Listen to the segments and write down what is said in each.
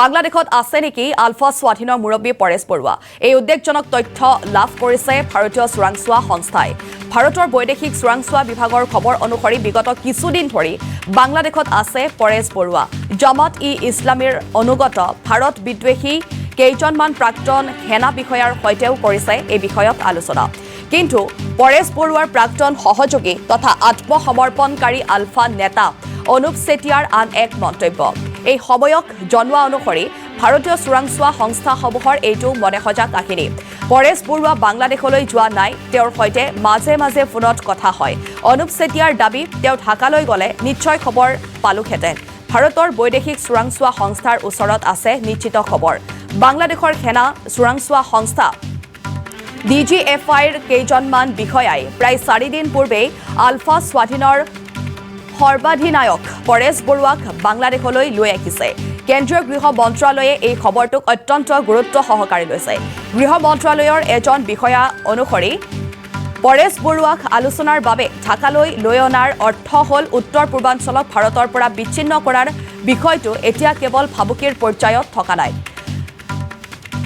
বাংলাদেশত আছে নেকি আলফা স্বাধীনৰ মুৰব্বী পৰেশ বৰুৱা এই উদ্বেগজনক তথ্য লাভ কৰিছে ভাৰতীয় চোৰাংচোৱা সংস্থাই ভাৰতৰ বৈদেশিক চোৰাংচোৱা বিভাগৰ খবৰ অনুসৰি বিগত কিছুদিন ধৰি বাংলাদেশত আছে পৰেশ বৰুৱা জামাত-ই-ইছলামীৰ অনুগত ভাৰত বিদ্বেষী কেইজনমান প্ৰাক্তন সেনা বিষয়াৰ সৈতেও কৰিছে এই বিষয়ত আলোচনা কিন্তু পৰেশ বৰুৱাৰ প্ৰাক্তন সহযোগী তথা আত্মসমৰ্পণকাৰী আলফা নেতা অনুপ চেতিয়াৰ আন এক মন্তব্য এই সময়ক জনোৱা অনুসৰি ভাৰতীয় চোৰাংচোৱা সংস্থাসমূহৰ এইটো মনেসজা কাহিনী পৰেশ বৰুৱা বাংলাদেশলৈ যোৱা নাই তেওঁৰ সৈতে মাজে মাজে ফোনত কথা হয় অনুপ চেতিয়াৰ দাবী তেওঁ ঢাকালৈ গ'লে নিশ্চয় খবৰ পালোহেঁতেন ভাৰতৰ বৈদেশিক চোৰাংচোৱা সংস্থাৰ ওচৰত আছে নিশ্চিত খবৰ বাংলাদেশৰ সেনা চোৰাংচোৱা সংস্থা DGFIৰ কেইজনমান বিষয়াই প্ৰায় 4 দিন পূৰ্বেই আলফা স্বাধীনৰ সৰ্বাধিনায়ক পৰেশ বৰুৱাক বাংলাদেশলৈ লৈ আহিছে কেন্দ্ৰীয় গৃহ মন্ত্ৰালয়ে এই খবৰটোক অত্যন্ত গুৰুত্ব সহকাৰে লৈছে গৃহ মন্ত্ৰালয়ৰ এজন বিষয়া অনুসৰি পৰেশ বৰুৱাক আলোচনাৰ বাবে ঢাকালৈ লৈ অনাৰ অৰ্থ হ'ল উত্তৰ পূৰ্বাঞ্চলক ভাৰতৰ পৰা বিচ্ছিন্ন কৰাৰ বিষয়টো এতিয়া কেৱল ভাবুকিৰ পৰ্যায়ত থকা নাই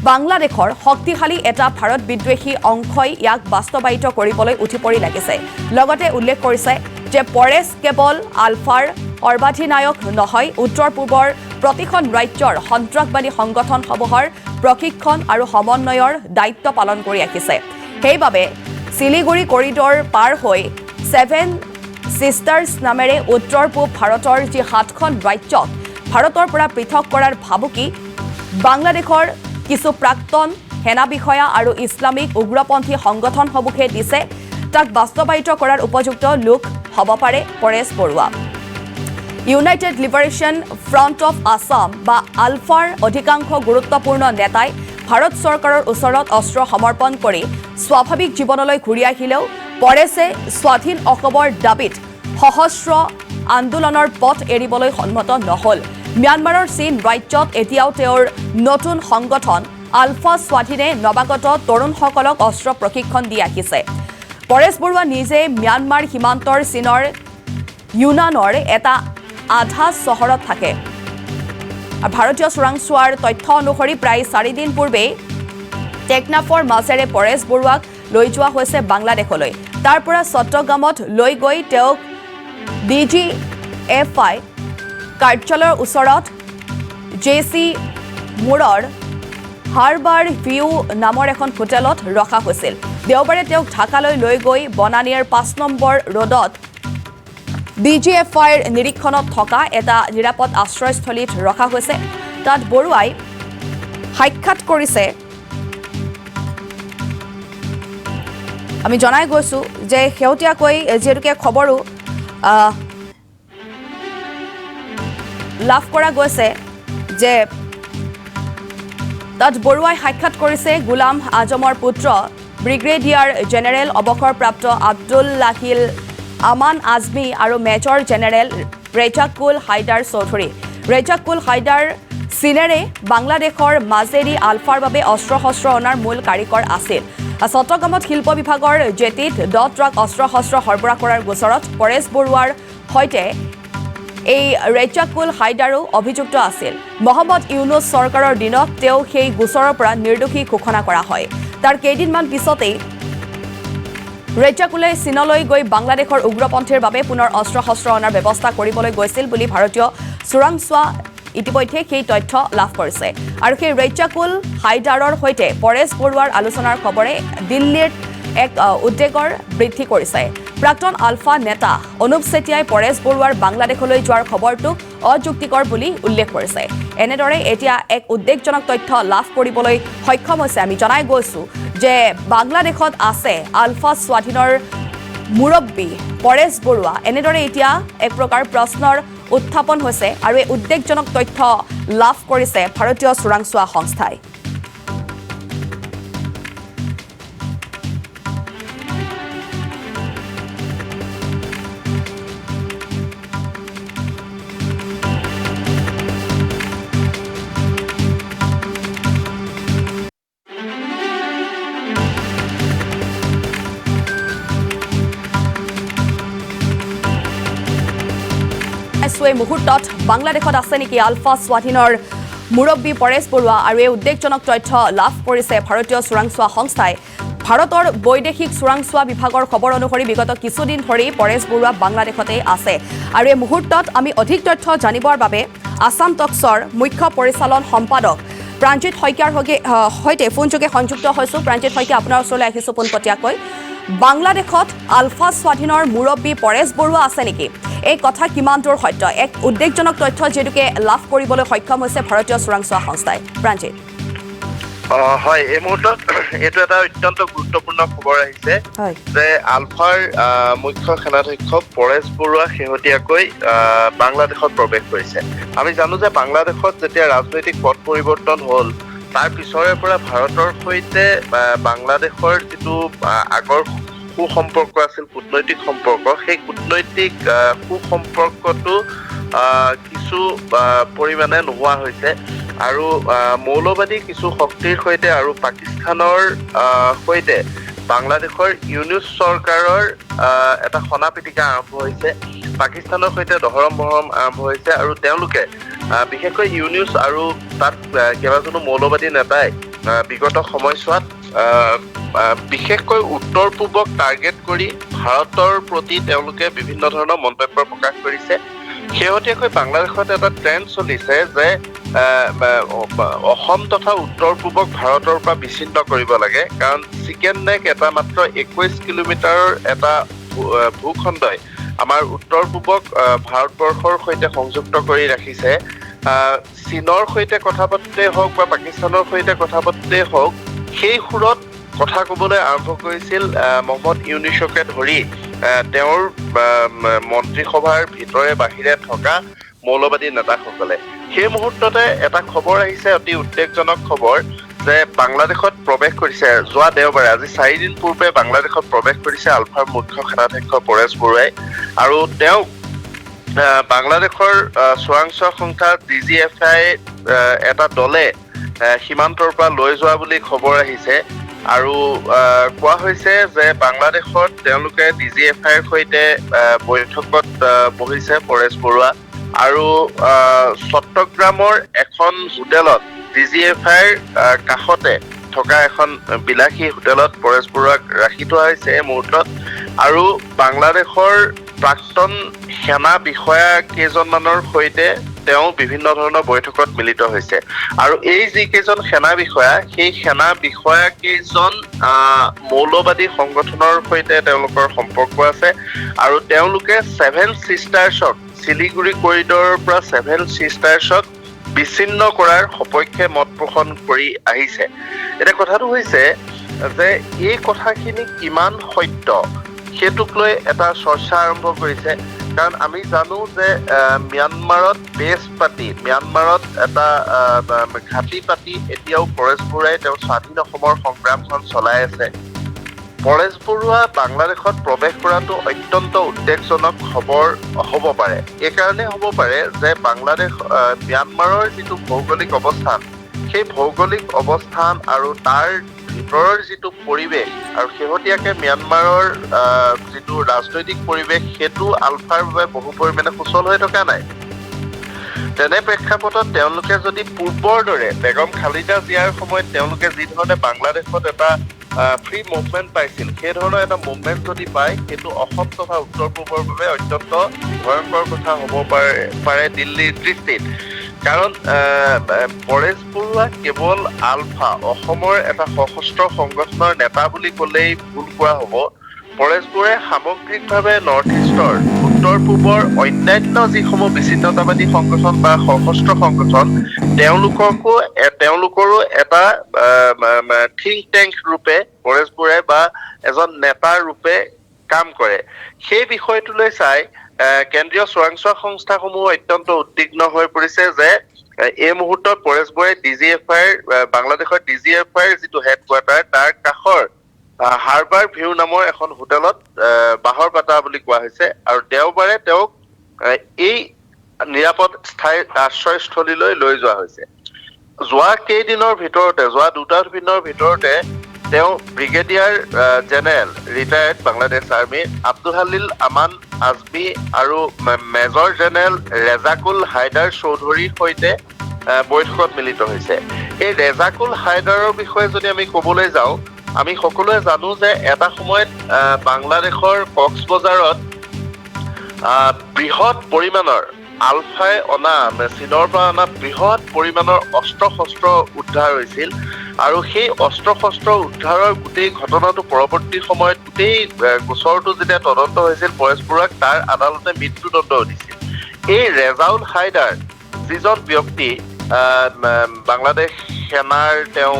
বাংলাদেশৰ শক্তিশালী এটা ভাৰত বিদ্বেষী অংশই ইয়াক বাস্তৱায়িত কৰিবলৈ উঠি পৰি লাগিছে লগতে উল্লেখ কৰিছে যে পৰেশ কেৱল আলফাৰ সৰ্বাধিনায়ক নহয় উত্তৰ পূবৰ প্ৰতিখন ৰাজ্যৰ সন্ত্ৰাসবাদী সংগঠনসমূহৰ প্ৰশিক্ষণ আৰু সমন্বয়ৰ দায়িত্ব পালন কৰি আহিছে সেইবাবে শিলিগুৰি কৰিডৰ পাৰ হৈ 7 সিষ্টাৰ্ছ নামেৰে উত্তৰ পূব ভাৰতৰ যি 7খন ৰাজ্যক ভাৰতৰ পৰা পৃথক কৰাৰ ভাবুকি বাংলাদেশৰ কিছু প্ৰাক্তন সেনা বিষয়া আৰু ইছলামিক উগ্ৰপন্থী সংগঠনসমূহে দিছে তাক বাস্তৱায়িত কৰাৰ উপযুক্ত লোক হ'ব পাৰে Paresh Baruah United Liberation Front of Asom বা আলফাৰ অধিকাংশ গুৰুত্বপূৰ্ণ নেতাই ভাৰত চৰকাৰৰ ওচৰত অস্ত্ৰ সমৰ্পণ কৰি স্বাভাৱিক জীৱনলৈ ঘূৰি আহিলেও পৰেশে স্বাধীন অসমৰ দাবীত সহস্ৰ আন্দোলনৰ পথ এৰিবলৈ সন্মত নহ'ল ম্যানমাৰৰ চীন ৰাজ্যত এতিয়াও তেওঁৰ নতুন সংগঠন আলফা স্বাধীনে নৱাগত তৰুণসকলক অস্ত্ৰ প্ৰশিক্ষণ দি আহিছে পৰেশ বৰুৱা নিজে ম্যানমাৰ সীমান্তৰ চীনৰ ইউনানৰ এটা আধা চহৰত থাকে ভাৰতীয় চোৰাংচোৱাৰ তথ্য অনুসৰি প্ৰায় 4 দিন পূৰ্বে টেকনাফৰ মাজেৰে পৰেশ বৰুৱাক লৈ যোৱা হৈছে বাংলাদেশলৈ তাৰ পৰা চট্টগ্ৰামত লৈ গৈ তেওঁক DGFI কাৰ্যালয়ৰ ওচৰত JC মূৰৰ হাৰবাৰ ভিউ নামৰ এখন হোটেলত ৰখা হৈছিল দেওবাৰে তেওঁক ঢাকালৈ লৈ গৈ বনানীৰ 5 নম্বৰ ৰোডত DGFIৰ নিৰীক্ষণত থকা এটা নিৰাপদ আশ্ৰয়স্থলীত ৰখা হৈছে তাত বৰুৱাই সাক্ষাৎ কৰিছে আমি জনাই গৈছো যে শেহতীয়াকৈ যেনেকৈ খবৰো লাভ কৰা গৈছে যে তাত বৰুৱাই সাক্ষাৎ কৰিছে গোলাম আজমৰ পুত্ৰ ব্ৰিগেডিয়াৰ জেনেৰেল অৱসৰপ্ৰাপ্ত আব্দুল্লাহিল আমান আজমি আৰু মেজৰ জেনেৰেল ৰেজাকুল হাইদাৰ চৌধুৰী ৰেজাকুল হাইদাৰ চীনেৰে বাংলাদেশৰ মাজেৰি আলফাৰ বাবে অস্ত্ৰ-শস্ত্ৰ অনাৰ মূল কাৰিকৰ আছিল চট্টগ্ৰামত শিল্প বিভাগৰ জেটিত 10 ট্ৰাক অস্ত্ৰ-শস্ত্ৰ সৰবৰাহ কৰাৰ গোচৰত পৰেশ বৰুৱাৰ সৈতে এই ৰেজাকুল হাইদাৰো অভিযুক্ত আছিল মহম্মদ ইউনুছ চৰকাৰৰ দিনত তেওঁ সেই গোচৰৰ পৰা নিৰ্দোষী ঘোষণা কৰা হয় তাৰ কেইদিনমান পিছতেই ৰেজাকুলে চীনলৈ গৈ বাংলাদেশৰ উগ্ৰপন্থীৰ বাবে পুনৰ অস্ত্ৰ-শস্ত্ৰ অনাৰ ব্যৱস্থা কৰিবলৈ গৈছিল বুলি ভাৰতীয় চোৰাংচোৱা ইতিমধ্যে সেই তথ্য লাভ কৰিছে আৰু সেই ৰেজাকুল হাইদাৰৰ সৈতে পৰেশ বৰুৱাৰ আলোচনাৰ খবৰে দিল্লীৰ এক উদ্বেগৰ বৃদ্ধি কৰিছে প্ৰাক্তন আলফা নেতা অনুপ চেতিয়াই পৰেশ বৰুৱাৰ বাংলাদেশলৈ যোৱাৰ খবৰটোক অযুক্তিকৰ বুলি উল্লেখ কৰিছে এনেদৰে এতিয়া এক উদ্বেগজনক তথ্য লাভ কৰিবলৈ সক্ষম হৈছে আমি জনাই গৈছো যে বাংলাদেশত আছে আলফা স্বাধীনৰ মুৰব্বী পৰেশ বৰুৱা এনেদৰে এতিয়া এক প্ৰকাৰ প্ৰশ্নৰ উত্থাপন হৈছে আৰু এই উদ্বেগজনক তথ্য লাভ কৰিছে ভাৰতীয় চোৰাংচোৱা সংস্থাই এই মুহূৰ্তত বাংলাদেশত আছে নেকি আলফা স্বাধীনৰ মুৰব্বী পৰেশ বৰুৱা আৰু এই উদ্বেগজনক তথ্য লাভ কৰিছে ভাৰতীয় চোৰাংচোৱা সংস্থাই ভাৰতৰ বৈদেশিক চোৰাংচোৱা বিভাগৰ খবৰ অনুসৰি বিগত কিছুদিন ধৰি পৰেশ বৰুৱা বাংলাদেশতে আছে আৰু এই মুহূৰ্তত আমি অধিক তথ্য জানিবৰ বাবে আসাম টক্সৰ মুখ্য পৰিচালন সম্পাদক প্ৰাঞ্জিত শইকীয়াৰ সৈতে ফোনযোগে সংযুক্ত হৈছোঁ। প্ৰাঞ্জিত শইকীয়া, আপোনাৰ ওচৰলৈ আহিছোঁ পোনপটীয়াকৈ। বাংলাদেশত আলফা স্বাধীনৰ মুৰব্বী পৰেশ বৰুৱা আছে নেকি? এই কথা কিমান দূৰ সত্য? এক উদ্বেগজনক তথ্য যিহেতুকে লাভ কৰিবলৈ সক্ষম হৈছে ভাৰতীয় চোৰাংচোৱা সংস্থাই। প্ৰাঞ্জিত। হয়, এই মুহূৰ্তত এইটো এটা অত্যন্ত গুৰুত্বপূৰ্ণ খবৰ আহিছে যে আলফাৰ মুখ্য সেনাধ্যক্ষ পৰেশ বৰুৱা শেহতীয়াকৈ বাংলাদেশত প্ৰৱেশ কৰিছে। আমি জানো যে বাংলাদেশত যেতিয়া ৰাজনৈতিক পট পৰিৱৰ্তন হ'ল তাৰ পিছৰে পৰা ভাৰতৰ সৈতে বাংলাদেশৰ যিটো আগৰ সুসম্পৰ্ক আছিল, কূটনৈতিক সম্পৰ্ক, সেই কূটনৈতিক সুসম্পৰ্কটো কিছু পৰিমাণে নোহোৱা হৈছে আৰু মৌলবাদী কিছু শক্তিৰ সৈতে আৰু পাকিস্তানৰ সৈতে বাংলাদেশৰ ইউনুছ চৰকাৰৰ এটা সনাপিটিকা আৰম্ভ হৈছে। পাকিস্তানৰ সৈতে দহৰম বহৰম আৰম্ভ হৈছে আৰু তেওঁলোকে বিশেষকৈ ইউনুছ আৰু তাত কেইবাজনো মৌলবাদী নেতাই বিগত সময়ছোৱাত বিশেষকৈ উত্তৰ পূবক টাৰ্গেট কৰি ভাৰতৰ প্ৰতি তেওঁলোকে বিভিন্ন ধৰণৰ মন্তব্য প্ৰকাশ কৰিছে। শেহতীয়াকৈ বাংলাদেশত এটা ট্ৰেণ্ড চলিছে যে অসম তথা উত্তৰ পূবক ভাৰতৰ পৰা বিচ্ছিন্ন কৰিব লাগে, কাৰণ চিকেন নেক এটা মাত্ৰ 21 কিলোমিটাৰৰ এটা ভূখণ্ডই আমাৰ উত্তৰ পূবক ভাৰতবৰ্ষৰ সৈতে সংযুক্ত কৰি ৰাখিছে। চীনৰ সৈতে কথা পাতোঁতেই হওক বা পাকিস্তানৰ সৈতে কথা পাতোঁতেই হওক, সেই সুৰত কথা ক'বলৈ আৰম্ভ কৰিছিল মহম্মদ ইউনুছকে ধৰি তেওঁৰ মন্ত্ৰীসভাৰ ভিতৰে বাহিৰে থকা মৌলবাদী নেতাসকলে। সেই মুহূৰ্ততে এটা খবৰ আহিছে, অতি উদ্বেগজনক খবৰ, যে বাংলাদেশত প্ৰৱেশ কৰিছে যোৱা দেওবাৰে, আজি 4 দিন পূৰ্বে বাংলাদেশত প্ৰৱেশ কৰিছে আলফাৰ মুখ্য সেনাধ্যক্ষ পৰেশ বৰুৱাই। আৰু তেওঁ বাংলাদেশৰ চোৰাংচোৱা সংস্থা DGFI এটা দলে সীমান্তৰ পৰা লৈ যোৱা বুলি খবৰ আহিছে আৰু কোৱা হৈছে যে বাংলাদেশত তেওঁলোকে DGFIৰ সৈতে বৈঠকত বহিছে পৰেশ বৰুৱা আৰু চট্টগ্ৰামৰ এখন হোটেলত DGFIৰ কাষতে থকা এখন বিলাসী হোটেলত পৰেশ বৰুৱাক ৰাখি থোৱা হৈছে এই মুহূৰ্তত। আৰু বাংলাদেশৰ প্ৰাক্তন সেনা বিষয়া কেইজনমানৰ সৈতে তেওঁ বিভিন্ন ধৰণৰ বৈঠকত মিলিত হৈছে আৰু এই যিকেইজন সেনা বিষয়া, সেই সেনা বিষয়া কেইজন মৌলবাদী সংগঠনৰ সৈতে তেওঁলোকৰ সম্পৰ্ক আছে আৰু তেওঁলোকে 7 চিষ্টাৰ্ছক, শিলিগুৰি কৰিডৰৰ পৰা 7 চিষ্টাৰ্ছক বিচ্ছিন্ন কৰাৰ সপক্ষে মত পোষণ কৰি আহিছে। এতিয়া কথাটো হৈছে যে এই কথাখিনি কিমান সত্য সেইটোক লৈ এটা চৰ্চা আৰম্ভ কৰিছে, কাৰণ আমি জানো যে ম্যানমাৰত বেছ পাতি, ম্যানমাৰত এটা ঘাটি পাতি এতিয়াও পৰেশ বৰুৱাই তেওঁ স্বাধীন অসমৰ সংগ্ৰামখন চলাই আছে। পৰেশ বৰুৱা বাংলাদেশত প্ৰৱেশ কৰাটো অত্যন্ত উদ্বেগজনক খবৰ হ'ব পাৰে। এইকাৰণে হ'ব পাৰে যে বাংলাদেশ ম্যানমাৰৰ যিটো ভৌগোলিক অৱস্থান, সেই ভৌগোলিক অৱস্থান আৰু তাৰ ভিতৰৰ যিটো পৰিৱেশ আৰু শেহতীয়াকৈ ম্যানমাৰৰ যিটো ৰাজনৈতিক পৰিৱেশ, সেইটো আলফাৰ বাবে বহু পৰিমাণে সুচল হৈ থকা নাই। তেনে প্ৰেক্ষাপটত তেওঁলোকে যদি পূৰ্বৰ দৰে বেগম খালিদা জিয়াৰ সময়ত তেওঁলোকে যি ধৰণে বাংলাদেশত এটা ফ্ৰী মুভমেণ্ট পাইছিল, সেই ধৰণৰ এটা মুভমেণ্ট যদি পায়, সেইটো অসম তথা উত্তৰ পূবৰ বাবে অত্যন্ত ভয়ংকৰ কথা হ'ব পাৰে দিল্লীৰ দৃষ্টিত। কাৰণ পৰেশ বৰুৱা কেৱল আলফা, অসমৰ এটা সশস্ত্ৰ সংগঠনৰ নেতা বুলি ক'লেই ভুল কোৱা হ'ব। পৰেশ বৰুৱাই সামগ্ৰিকভাৱে নৰ্থ ইষ্টৰ, উত্তৰ পূবৰ অন্যান্য যিসমূহ বিচ্ছিন্নতাবাদী সংগঠন বা সশস্ত্ৰ সংগঠন, তেওঁলোকৰো এটা থিংক টেংক ৰূপে পৰেশ বৰুৱাই বা এজন নেতা ৰূপে কাম কৰে। সেই বিষয়টোলৈ চাই কেন্দ্ৰীয় চোৰাংচোৱা সংস্থাসমূহ অত্যন্ত উদ্বিগ্ন হৈ পৰিছে যে এই মুহূৰ্তত পৰেশ বৰুৱাই বাংলাদেশৰ DGFIৰ যিটো হেডকোৱাৰ্টাৰ, তাৰ কাষৰ হাৰ্বাৰ ভিউ নামৰ এখন হোটেলত বাহৰ পাতা বুলি কোৱা হৈছে আৰু দেওবাৰে তেওঁক এই নিৰাপদ স্থায়ী আশ্ৰয়স্থলীলৈ লৈ যোৱা হৈছে। যোৱা কেইদিনৰ ভিতৰতে, যোৱা 2 দিনৰ ভিতৰতে তেওঁ brigadier general retired Bangladesh army Abdullahil Aman Azmi আৰু মেজৰ জেনেৰেল ৰেজাকুল হাইদাৰ চৌধুৰীৰ সৈতে বৈঠকত মিলিত হৈছে। এই ৰেজাকুল হায়দাৰৰ বিষয়ে যদি আমি ক'বলৈ যাওঁ, আমি সকলোৱে জানো যে এটা সময়ত বাংলাদেশৰ কক্সবজাৰত বৃহৎ পৰিমাণৰ আলফাই অনা চীনৰ পৰা অনা বৃহৎ পৰিমাণৰ অস্ত্ৰ শস্ত্ৰ উদ্ধাৰ হৈছিল আৰু সেই অস্ত্ৰ শস্ত্ৰ উদ্ধাৰৰ গোটেই ঘটনাটো পৰৱৰ্তী সময়ত গোটেই গোচৰটো যেতিয়া তদন্ত হৈছিল, পৰেশ বৰুৱাক তাৰ আদালতে মৃত্যুদণ্ড দিছিল। এই ৰেজাউল হায়দাৰ যিজন ব্যক্তি বাংলাদেশ সেনাৰ তেওঁ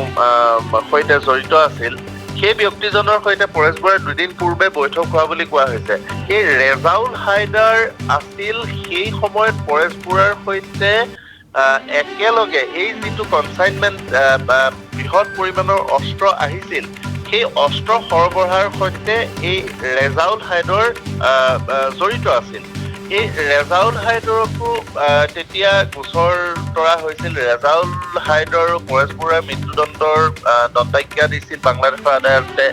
সৈতে জড়িত আছিল, সেই ব্যক্তিজনৰ সৈতে পৰেশ বৰুৱাৰ দুদিন পূৰ্বে বৈঠক হোৱা বুলি কোৱা হৈছে। এই ৰেজাউল হায়দাৰ আছিল সেই সময়ত পৰেশ বৰুৱাৰ সৈতে একেলগে এই যিটো কনচাইনমেণ্ট বৃহৎ পৰিমাণৰ অস্ত্ৰ আহিছিল, সেই অস্ত্ৰ সৰবৰাহৰ সৈতে এই ৰেজাউল হায়দাৰ জড়িত আছিল। এই ৰেজাউল হায়দাৰকো তেতিয়া গোচৰ তৰা হৈছিল। ৰেজাউল হায়দাৰ আৰু পৰেশ বৰুৱাৰ মৃত্যুদণ্ডৰ দণ্ডাজ্ঞা দিছিল বাংলাদেশৰ আদালতে।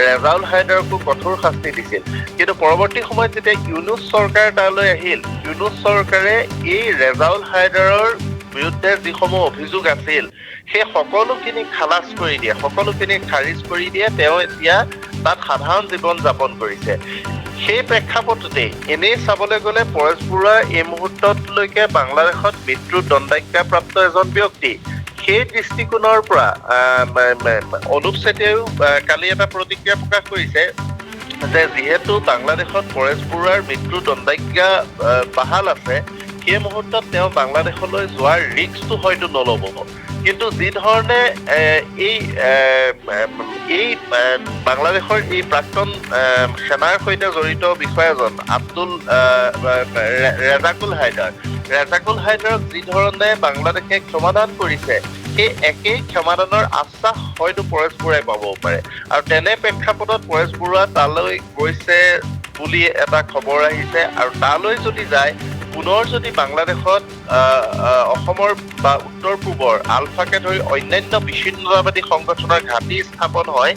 ৰেজাউল হায়দাৰকো কঠোৰ শাস্তি দিছিল। কিন্তু পৰৱৰ্তী সময়ত যেতিয়া ইউনুছ চৰকাৰ তালৈ আহিল, ইউনুছ চৰকাৰে এই ৰেজাউল হায়দাৰৰ বিৰুদ্ধে যিসমূহ অভিযোগ আছিল সেই সকলোখিনি খালাচ কৰি দিয়ে, সকলোখিনি খাৰিজ কৰি দিয়ে। তেওঁ এতিয়া তাত সাধাৰণ জীৱন যাপন কৰিছে। সেই প্ৰেক্ষাপটতেই এনেই চাবলৈ গ'লে পৰেশ বৰুৱা এই মুহূৰ্তলৈকে বাংলাদেশত মৃত্যুৰ দণ্ডাজ্ঞাপ্ৰাপ্ত এজন ব্যক্তি। সেই দৃষ্টিকোণৰ পৰা অনুপ চেতিয়াইও কালি এটা প্ৰতিক্ৰিয়া প্ৰকাশ কৰিছে যে যিহেতু বাংলাদেশত পৰেশ বৰুৱাৰ মৃত্যুৰ দণ্ডাজ্ঞা বাহাল আছে, সেই মুহূৰ্তত তেওঁ বাংলাদেশলৈ যোৱাৰ ৰিস্কটো হয়তো নল'ব। কিন্তু যি ধৰণে এই বাংলাদেশৰ এই প্ৰাক্তন সেনাৰ সৈতে জড়িত বিষয়াজন ৰেজাকুল হায়দাৰক যি ধৰণে বাংলাদেশে ক্ষমাদান কৰিছে, সেই একেই ক্ষমাদানৰ আশ্বাস হয়তো পৰেশ বৰুৱাই পাবও পাৰে। আৰু তেনে প্ৰেক্ষাপটত পৰেশ বৰুৱা তালৈ গৈছে বুলি এটা খবৰ আহিছে। আৰু তালৈ যদি যায়, পুনৰ যদি বাংলাদেশত অসমৰ বা উত্তৰ পূবৰ আলফাকে ধৰি অন্যান্য বিচ্ছিন্নতাবাদী সংগঠনৰ ঘাটি স্থাপন হয়,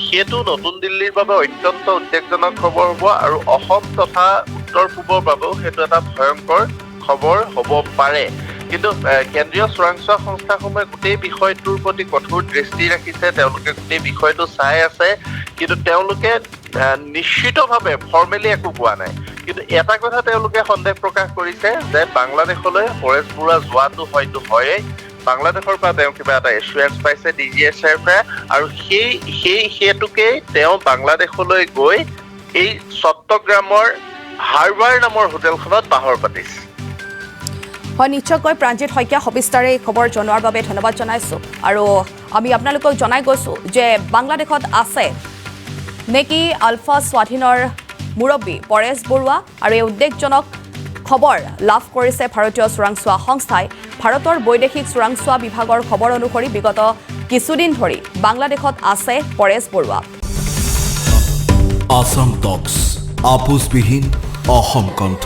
সেইটো নতুন দিল্লীৰ বাবে অত্যন্ত উদ্বেগজনক খবৰ হ'ব আৰু অসম তথা উত্তৰ পূবৰ বাবেও সেইটো এটা ভয়ংকৰ খবৰ হ'ব পাৰে। কিন্তু কেন্দ্ৰীয় চোৰাংচোৱা সংস্থাসমূহে গোটেই বিষয়টোৰ প্ৰতি কঠোৰ দৃষ্টি ৰাখিছে, তেওঁলোকে গোটেই বিষয়টো চাই আছে। কিন্তু তেওঁলোকে নিশ্চিতভাৱে ফৰ্মেলি একো কোৱা নাই। কিন্তু এটা কথা তেওঁলোকে সন্দেহ প্ৰকাশ কৰিছে যে বাংলাদেশলৈ পৰেশ বৰুৱা যোৱাটো হয়তো হয়েই, বাংলাদেশৰ পৰা তেওঁ কিবা এটা এছুৰেঞ্চ পাইছে DGSFে, আৰু সেইটোকেই তেওঁ বাংলাদেশলৈ গৈ এই চট্টগ্ৰামৰ হাৰবাৰ নামৰ হোটেলখনত বাহৰ পাতিছে। হয়, নিশ্চয়কৈ প্ৰাণজিৎ শইকীয়া সবিস্তাৰে এই খবৰ জনোৱাৰ বাবে ধন্যবাদ জনাইছোঁ। আৰু আমি আপোনালোকক জনাই গৈছোঁ যে বাংলাদেশত আছে নেকি আলফা স্বাধীনৰ মুৰব্বী পৰেশ বৰুৱা, আৰু এই উদ্বেগজনক খবৰ লাভ কৰিছে ভাৰতীয় চোৰাংচোৱা সংস্থাই। ভাৰতৰ বৈদেশিক চোৰাংচোৱা বিভাগৰ খবৰ অনুসৰি বিগত কিছুদিন ধৰি বাংলাদেশত আছে পৰেশ বৰুৱা। আসাম টক্স আপোচবিহীন অসম কণ্ঠ।